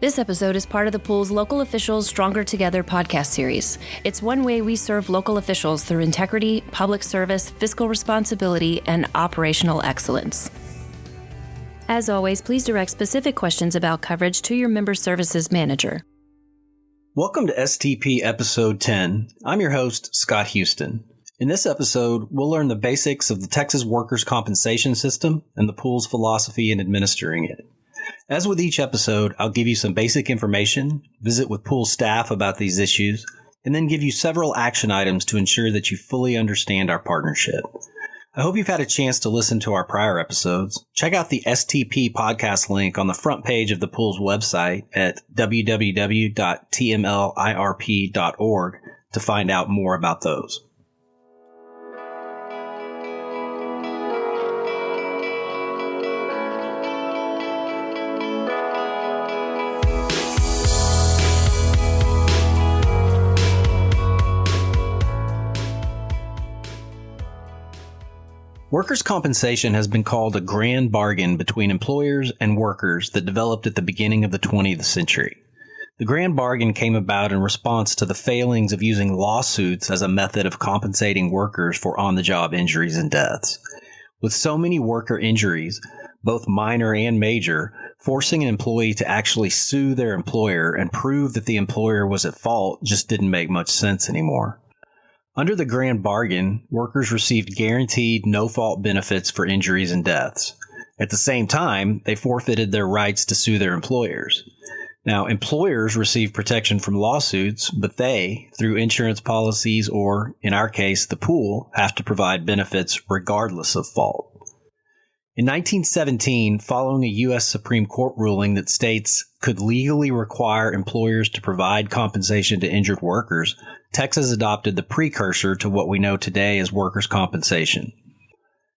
This episode is part of the pool's Local Officials Stronger Together podcast series. It's one way we serve local officials through integrity, public service, fiscal responsibility, and operational excellence. As always, please direct specific questions about coverage to your member services manager. Welcome to STP Episode 10. I'm your host, Scott Houston. In this episode, we'll learn the basics of the Texas Workers' Compensation System and the pool's philosophy in administering it. As with each episode, I'll give you some basic information, visit with pool staff about these issues, and then give you several action items to ensure that you fully understand our partnership. I hope you've had a chance to listen to our prior episodes. Check out the STP podcast link on the front page of the pool's website at www.tmlirp.org to find out more about those. Workers' compensation has been called a grand bargain between employers and workers that developed at the beginning of the 20th century. The grand bargain came about in response to the failings of using lawsuits as a method of compensating workers for on-the-job injuries and deaths. With so many worker injuries, both minor and major, forcing an employee to actually sue their employer and prove that the employer was at fault just didn't make much sense anymore. Under the grand bargain, workers received guaranteed no-fault benefits for injuries and deaths. At the same time, they forfeited their rights to sue their employers. Now, employers receive protection from lawsuits, but they, through insurance policies or, in our case, the pool, have to provide benefits regardless of fault. In 1917, following a U.S. Supreme Court ruling that states could legally require employers to provide compensation to injured workers, Texas adopted the precursor to what we know today as workers' compensation.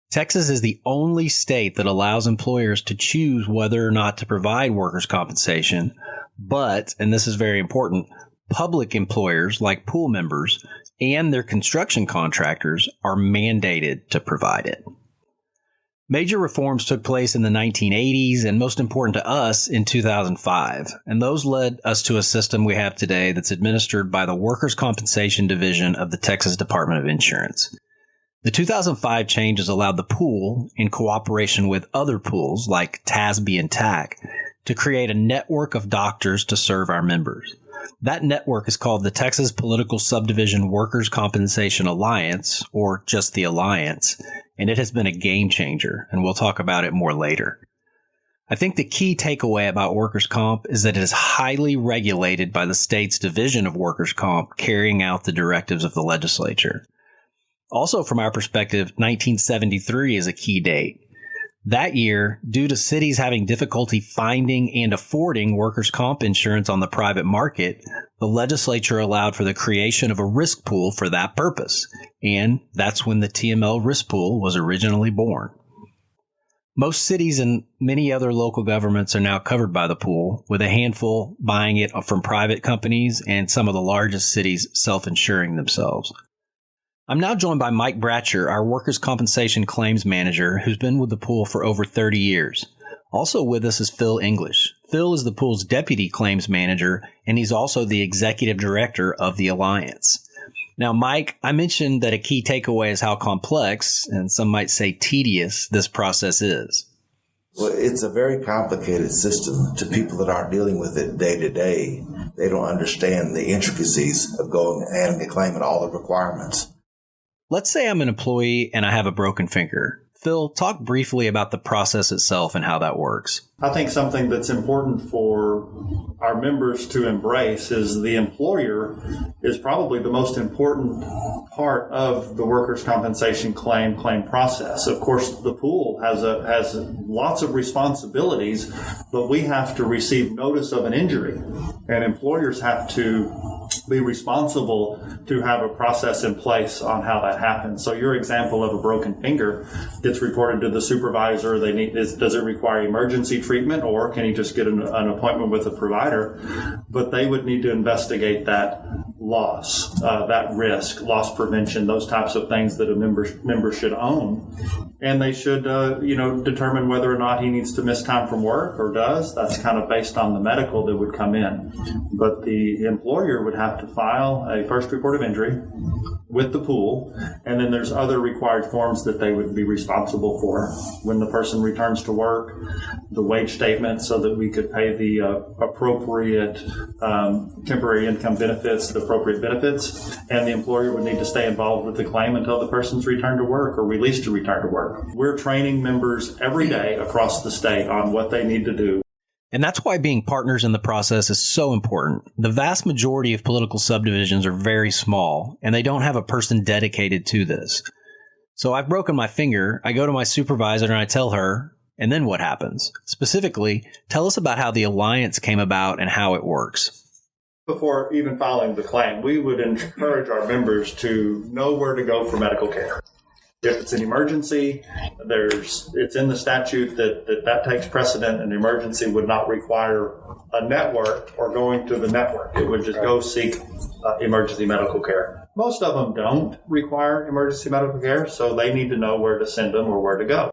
Texas is the only state that allows employers to choose whether or not to provide workers' compensation, but, and this is very important, public employers like pool members and their construction contractors are mandated to provide it. Major reforms took place in the 1980s and, most important to us, in 2005, and those led us to a system we have today that's administered by the Workers' Compensation Division of the Texas Department of Insurance. The 2005 changes allowed the pool, in cooperation with other pools like TASB and TAC, to create a network of doctors to serve our members. That network is called the Texas Political Subdivision Workers' Compensation Alliance, or just the Alliance, and it has been a game changer, and we'll talk about it more later. I think the key takeaway about workers' comp is that it is highly regulated by the state's division of workers' comp carrying out the directives of the legislature. Also, from our perspective, 1973 is a key date. That year, due to cities having difficulty finding and affording workers' comp insurance on the private market, the legislature allowed for the creation of a risk pool for that purpose, and that's when the TML Risk Pool was originally born. Most cities and many other local governments are now covered by the pool, with a handful buying it from private companies and some of the largest cities self-insuring themselves. I'm now joined by Mike Bratcher, our workers' compensation claims manager, who's been with the pool for over 30 years. Also with us is Phil English. Phil is the pool's deputy claims manager, and he's also the executive director of the Alliance. Now, Mike, I mentioned that a key takeaway is how complex, and some might say tedious, this process is. Well, it's a very complicated system to people that aren't dealing with it day to day. They don't understand the intricacies of going and claiming all the requirements. Let's say I'm an employee and I have a broken finger. Phil, talk briefly about the process itself and how that works. I think something that's important for our members to embrace is the employer is probably the most important part of the workers' compensation claim process. Of course, the pool has lots of responsibilities, but we have to receive notice of an injury, and employers have to be responsible to have a process in place on how that happens. So your example of a broken finger gets reported to the supervisor. Does it require emergency treatment, or can he just get an appointment with a provider? But they would need to investigate that loss, that risk, loss prevention, those types of things that a member should own. And they should, determine whether or not he needs to miss time from work or does. That's kind of based on the medical that would come in. But the employer would have to file a first report of injury with the pool, and then there's other required forms that they would be responsible for when the person returns to work, the wage statement so that we could pay the appropriate temporary income benefits, the appropriate benefits, and the employer would need to stay involved with the claim until the person's returned to work or released to return to work. We're training members every day across the state on what they need to do. And that's why being partners in the process is so important. The vast majority of political subdivisions are very small, and they don't have a person dedicated to this. So I've broken my finger, I go to my supervisor and I tell her, and then what happens? Specifically, tell us about how the alliance came about and how it works. Before even filing the claim, we would encourage our members to know where to go for medical care. If it's an emergency, it's in the statute that takes precedent. An emergency would not require a network or going to the network. It would just go seek emergency medical care. Most of them don't require emergency medical care, so they need to know where to send them or where to go.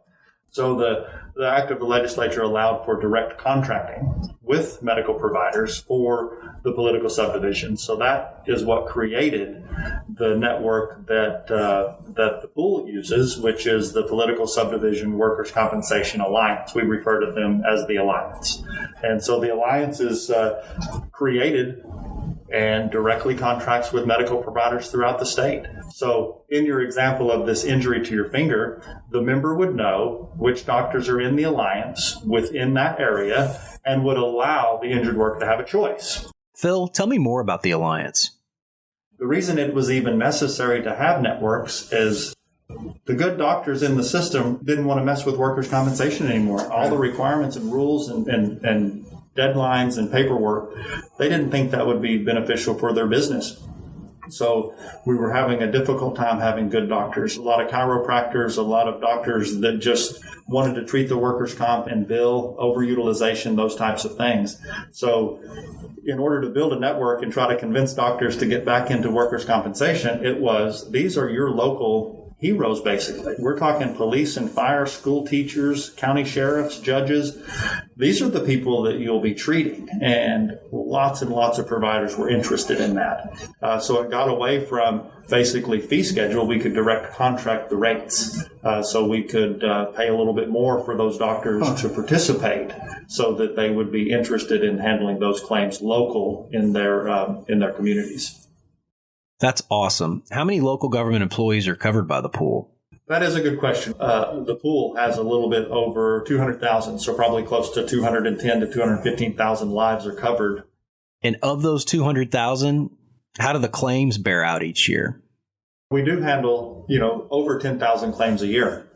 So the act of the legislature allowed for direct contracting with medical providers for the political subdivision. So that is what created the network that the pool uses, which is the Political Subdivision Workers' Compensation Alliance. We refer to them as the Alliance. And so the Alliance is created and directly contracts with medical providers throughout the state. So in your example of this injury to your finger, the member would know which doctors are in the alliance within that area and would allow the injured worker to have a choice. Phil, tell me more about the alliance. The reason it was even necessary to have networks is the good doctors in the system didn't want to mess with workers' compensation anymore. All the requirements and rules and deadlines and paperwork, they didn't think that would be beneficial for their business. So we were having a difficult time having good doctors. A lot of chiropractors, a lot of doctors that just wanted to treat the workers' comp and bill, overutilization, those types of things. So in order to build a network and try to convince doctors to get back into workers' compensation, these are your local heroes, basically. We're talking police and fire, school teachers, county sheriffs, judges. These are the people that you'll be treating, and lots of providers were interested in that. So it got away from basically fee schedule. We could direct contract the rates, so we could pay a little bit more for those doctors to participate, so that they would be interested in handling those claims local in their communities. That's awesome. How many local government employees are covered by the pool? That is a good question. The pool has a little bit over 200,000, so probably close to 210 to 215,000 lives are covered. And of those 200,000, how do the claims bear out each year? We do handle, over 10,000 claims a year.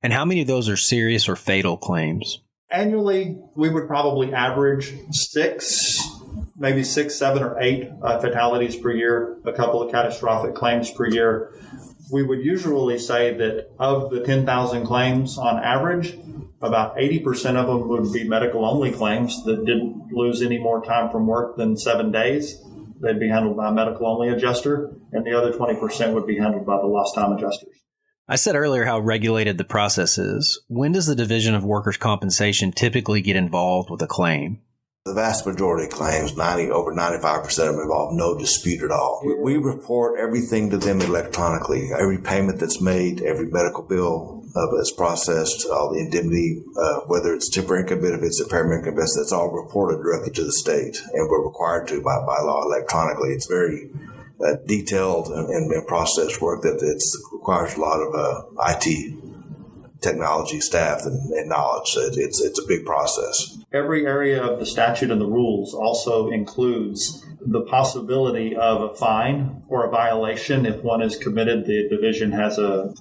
And how many of those are serious or fatal claims? Annually, we would probably average 6, 7, or 8 fatalities per year, a couple of catastrophic claims per year. We would usually say that of the 10,000 claims on average, about 80% of them would be medical-only claims that didn't lose any more time from work than 7 days. They'd be handled by a medical-only adjuster, and the other 20% would be handled by the lost time adjusters. I said earlier how regulated the process is. When does the Division of Workers' Compensation typically get involved with a claim? The vast majority of claims, over 95% of them, involve no dispute at all. We report everything to them electronically. Every payment that's made, every medical bill that's processed, all the indemnity, whether it's temporary income benefits or paramedical benefits, that's all reported directly to the state, and we're required to by law electronically. It's very detailed and processed work that requires a lot of IT technology staff and knowledge. It's a big process. Every area of the statute and the rules also includes the possibility of a fine or a violation if one is committed. The division has a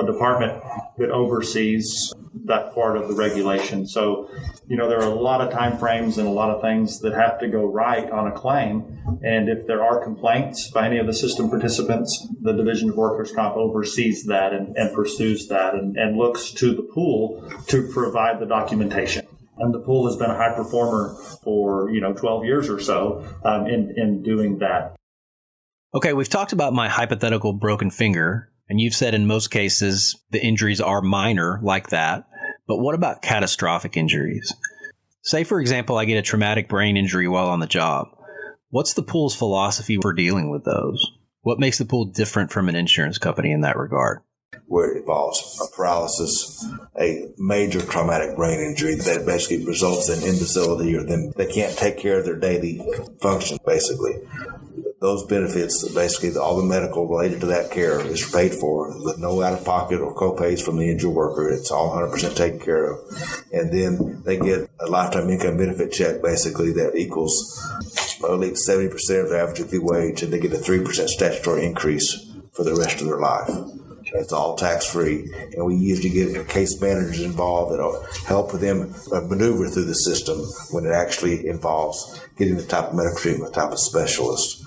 department that oversees that part of the regulation. So, there are a lot of time frames and a lot of things that have to go right on a claim. And if there are complaints by any of the system participants, the Division of Workers' Comp oversees that and pursues that and looks to the pool to provide the documentation. And the pool has been a high performer for 12 years or so in doing that. Okay, we've talked about my hypothetical broken finger, and you've said in most cases the injuries are minor like that. But what about catastrophic injuries? Say, for example, I get a traumatic brain injury while on the job. What's the pool's philosophy for dealing with those? What makes the pool different from an insurance company in that regard? Where it involves a paralysis, a major traumatic brain injury that basically results in imbecility, or then they can't take care of their daily function, basically. Those benefits, basically all the medical related to that care is paid for with no out-of-pocket or co-pays from the injured worker. It's all 100% taken care of. And then they get a lifetime income benefit check, basically, that equals at least 70% of their average weekly wage, and they get a 3% statutory increase for the rest of their life. It's all tax-free, and we usually get case managers involved that help them maneuver through the system when it actually involves getting the type of medical treatment, the type of specialist.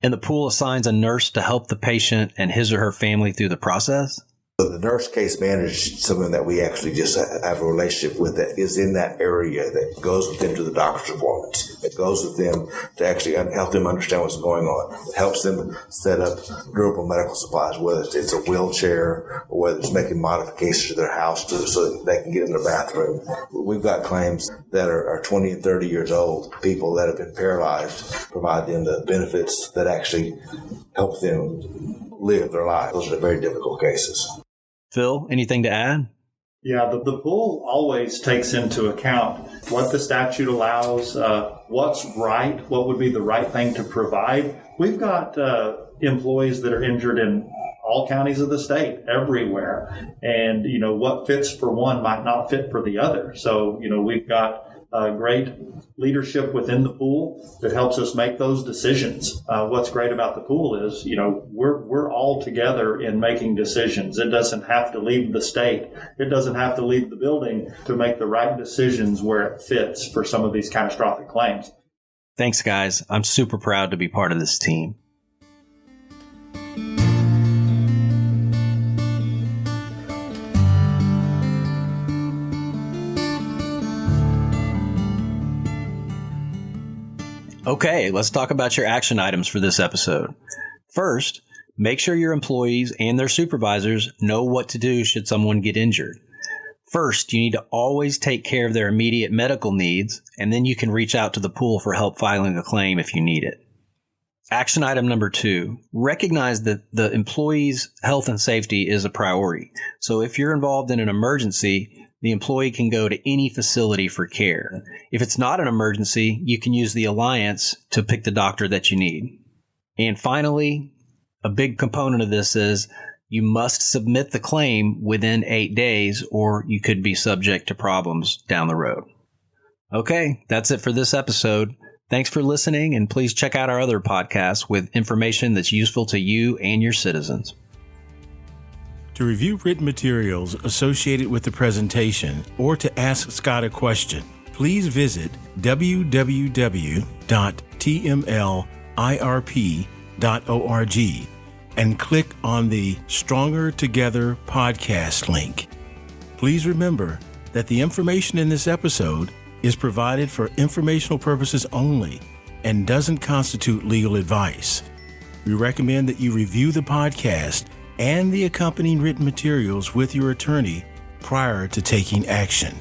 And the pool assigns a nurse to help the patient and his or her family through the process? So the nurse case manager is someone that we actually just have a relationship with that is in that area, that goes with them to the doctor's appointments, that goes with them to actually help them understand what's going on. It helps them set up durable medical supplies, whether it's a wheelchair or whether it's making modifications to their house so that they can get in their bathroom. We've got claims that are 20 and 30 years old, people that have been paralyzed, provide them the benefits that actually help them live their life. Those are very difficult cases. Phil, anything to add? Yeah, the pool always takes into account what the statute allows, what's right, what would be the right thing to provide. We've got employees that are injured in all counties of the state, everywhere. And, what fits for one might not fit for the other. So, we've got great leadership within the pool that helps us make those decisions. What's great about the pool is, we're all together in making decisions. It doesn't have to leave the state. It doesn't have to leave the building to make the right decisions where it fits for some of these catastrophic claims. Thanks, guys. I'm super proud to be part of this team. Okay, let's talk about your action items for this episode. First, make sure your employees and their supervisors know what to do should someone get injured. First, you need to always take care of their immediate medical needs, and then you can reach out to the pool for help filing a claim if you need it. Action item number 2, recognize that the employee's health and safety is a priority. So if you're involved in an emergency, the employee can go to any facility for care. If it's not an emergency, you can use the Alliance to pick the doctor that you need. And finally, a big component of this is you must submit the claim within 8 days, or you could be subject to problems down the road. Okay, that's it for this episode. Thanks for listening, and please check out our other podcasts with information that's useful to you and your citizens. To review written materials associated with the presentation or to ask Scott a question, please visit www.tmlirp.org and click on the Stronger Together podcast link. Please remember that the information in this episode is provided for informational purposes only and doesn't constitute legal advice. We recommend that you review the podcast and the accompanying written materials with your attorney prior to taking action.